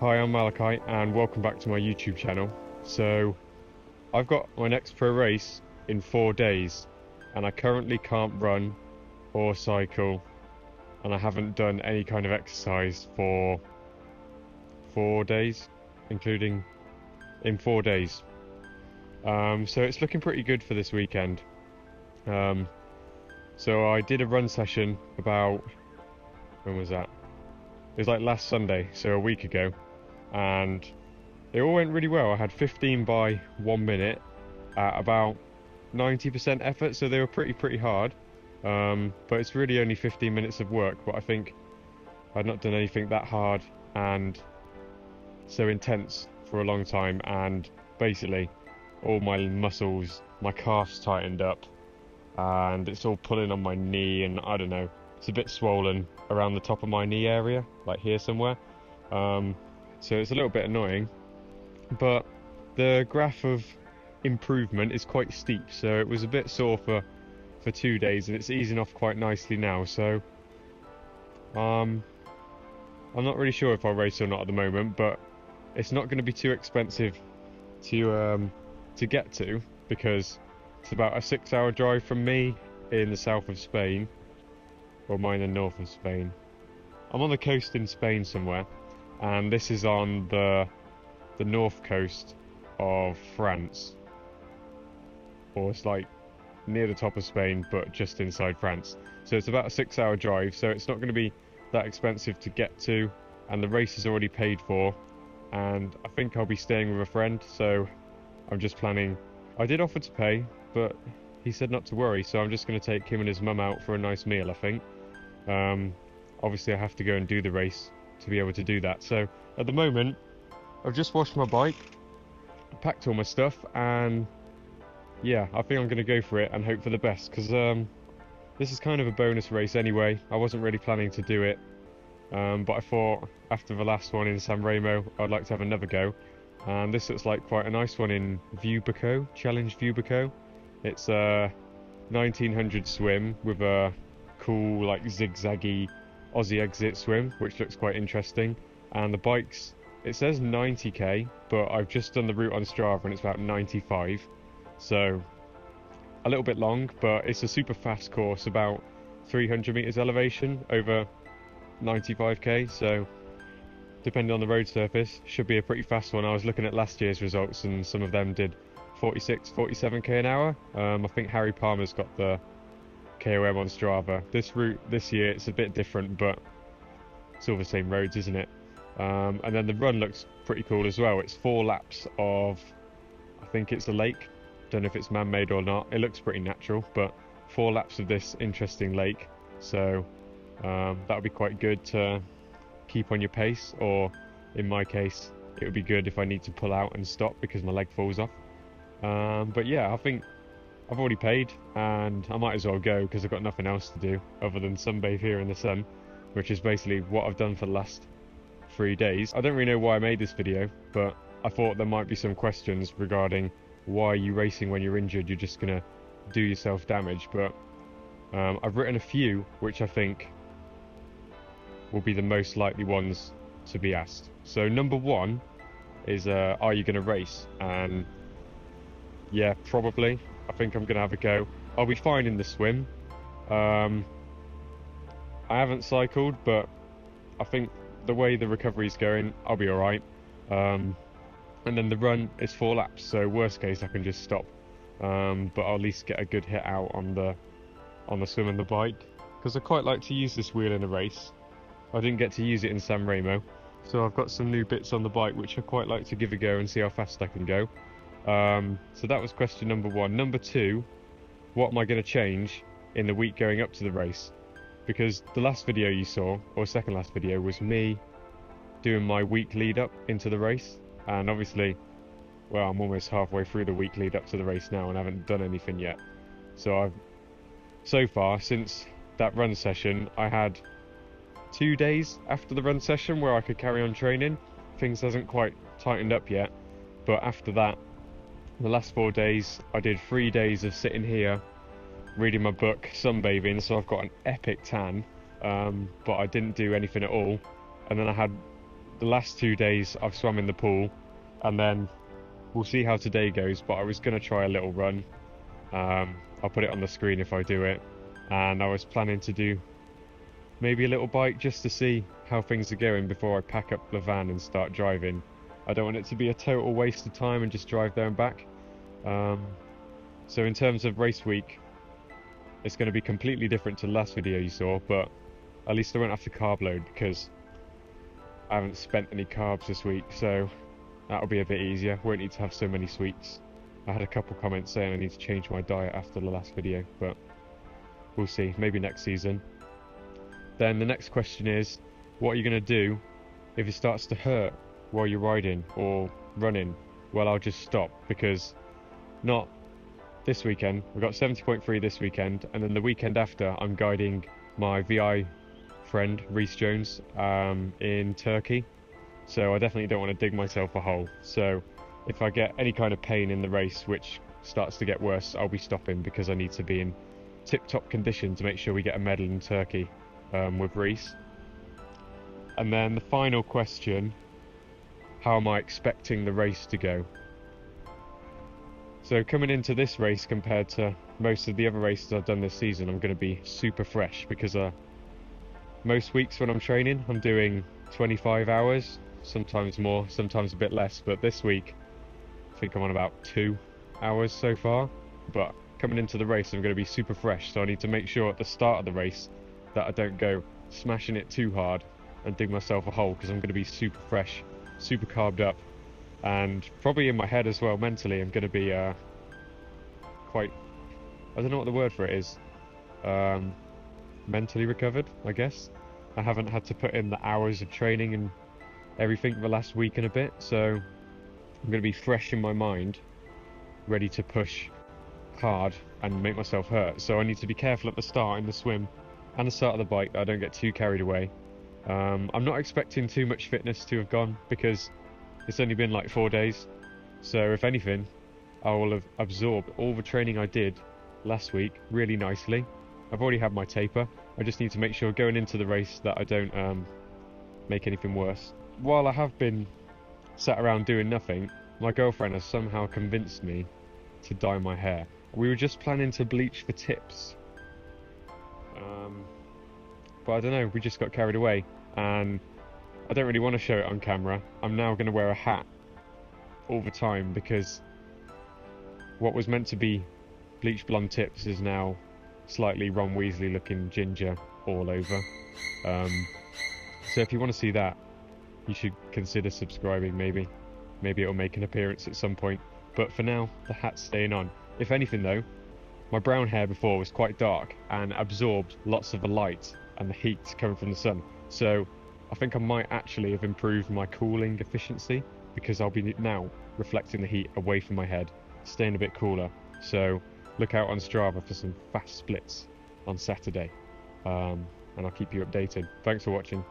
Hi, I'm Malachi and welcome back to my YouTube channel. So, I've got my next pro race in 4 days and I currently can't run or cycle and I haven't done any kind of exercise for 4 days, including in 4 days. So it's looking pretty good for this weekend. So I did a run session about, when was that? It was like last Sunday, so a week ago, and it all went really well. I had 15 by 1 minute at about 90% effort, so they were pretty hard. But it's really only 15 minutes of work, but I think I'd not done anything that hard and so intense for a long time, and basically all my muscles, my calves tightened up and it's all pulling on my knee, and I don't know, it's a bit swollen around the top of my knee area, like here somewhere. So it's a little bit annoying, but the graph of improvement is quite steep, so it was a bit sore for 2 days and it's easing off quite nicely now. So I'm not really sure if I'll race or not at the moment, but it's not going to be too expensive to get to, because it's about a 6-hour drive from me in the south of Spain, or mine in the north of Spain. I'm on the coast in Spain somewhere, and this is on the north coast of France, or it's like near the top of Spain but just inside France. So it's about a 6-hour drive, so it's not going to be that expensive to get to, and the race is already paid for, and I think I'll be staying with a friend, so I'm just planning. I did offer to pay, but he said not to worry, so I'm just going to take him and his mum out for a nice meal, I think. Obviously I have to go and do the race to be able to do that. So at the moment I've just washed my bike, packed all my stuff, and yeah, I think I'm going to go for it and hope for the best, because this is kind of a bonus race anyway. I wasn't really planning to do it, but I thought after the last one in San Remo I'd like to have another go, and this looks like quite a nice one in Vieux Boucau, Challenge Vieux Boucau. It's a 1900 swim with a cool like zigzaggy Aussie exit swim, which looks quite interesting. And the bikes, it says 90k, but I've just done the route on Strava and it's about 95, so a little bit long, but it's a super fast course, about 300 meters elevation over 95k, so depending on the road surface should be a pretty fast one. I was looking at last year's results and some of them did 46, 47k an hour. I think Harry Palmer's got the KOM on Strava. This route this year, it's a bit different, but it's all the same roads, isn't it? And then the run looks pretty cool as well. It's 4 laps of, I think it's a lake, don't know if it's man-made or not, it looks pretty natural, but 4 laps of this interesting lake, so that would be quite good to keep on your pace, or in my case it would be good if I need to pull out and stop because my leg falls off. But yeah, I think I've already paid and I might as well go, because I've got nothing else to do other than sunbathe here in the sun, which is basically what I've done for the last 3 days. I don't really know why I made this video, but I thought there might be some questions regarding why are you racing when you're injured, you're just gonna do yourself damage. But I've written a few which I think will be the most likely ones to be asked. So number 1 is are you gonna race? And yeah, probably. I think I'm gonna have a go. I'll be fine in the swim. I haven't cycled, but I think the way the recovery's going, I'll be alright. And then the run is 4 laps, so worst case I can just stop. But I'll at least get a good hit out on the swim and the bike, because I quite like to use this wheel in a race. I didn't get to use it in San Remo, so I've got some new bits on the bike which I quite like to give a go and see how fast I can go. So that was question number 1. Number 2, what am I going to change in the week going up to the race? Because the last video you saw, or second last video, was me doing my week lead up into the race, and obviously, well, I'm almost halfway through the week lead up to the race now and I haven't done anything yet. So so far since that run session, I had 2 days after the run session where I could carry on training. Things hasn't quite tightened up yet, but after that, the last 4 days I did 3 days of sitting here reading my book, sunbathing, so I've got an epic tan, but I didn't do anything at all. And then I had the last 2 days I've swum in the pool, and then we'll see how today goes, but I was going to try a little run. I'll put it on the screen if I do it, and I was planning to do maybe a little bike just to see how things are going before I pack up the van and start driving. I don't want it to be a total waste of time and just drive there and back. So in terms of race week, it's going to be completely different to the last video you saw, but at least I won't have to carb load because I haven't spent any carbs this week, so that'll be a bit easier. Won't need to have so many sweets. I had a couple comments saying I need to change my diet after the last video, but we'll see, maybe next season. Then the next question is, what are you going to do if it starts to hurt while you're riding or running? Well, I'll just stop, because not this weekend. We've got 70.3 this weekend, and then the weekend after I'm guiding my VI friend Reece Jones in Turkey, so I definitely don't want to dig myself a hole. So if I get any kind of pain in the race which starts to get worse, I'll be stopping, because I need to be in tip-top condition to make sure we get a medal in Turkey with Reece. And then the final question, how am I expecting the race to go? So coming into this race compared to most of the other races I've done this season, I'm going to be super fresh, because most weeks when I'm training I'm doing 25 hours, sometimes more, sometimes a bit less, but this week I think I'm on about 2 hours so far. But coming into the race I'm going to be super fresh, so I need to make sure at the start of the race that I don't go smashing it too hard and dig myself a hole, because I'm going to be super fresh, super carved up, and probably in my head as well, mentally I'm going to be quite, I don't know what the word for it is, mentally recovered, I guess. I haven't had to put in the hours of training and everything the last week and a bit, so I'm going to be fresh in my mind, ready to push hard and make myself hurt. So I need to be careful at the start in the swim and the start of the bike that I don't get too carried away. I'm not expecting too much fitness to have gone, because it's only been like 4 days, so if anything I will have absorbed all the training I did last week really nicely. I've already had my taper, I just need to make sure going into the race that I don't make anything worse. While I have been sat around doing nothing, my girlfriend has somehow convinced me to dye my hair. We were just planning to bleach for tips, but I don't know, we just got carried away, and I don't really want to show it on camera. I'm now going to wear a hat all the time, because what was meant to be bleach blonde tips is now slightly Ron Weasley looking ginger all over. So if you want to see that, you should consider subscribing. Maybe it'll make an appearance at some point, but for now the hat's staying on. If anything though, my brown hair before was quite dark and absorbed lots of the light and the heat coming from the sun, so I think I might actually have improved my cooling efficiency, because I'll be now reflecting the heat away from my head, staying a bit cooler. So look out on Strava for some fast splits on Saturday, and I'll keep you updated. Thanks for watching.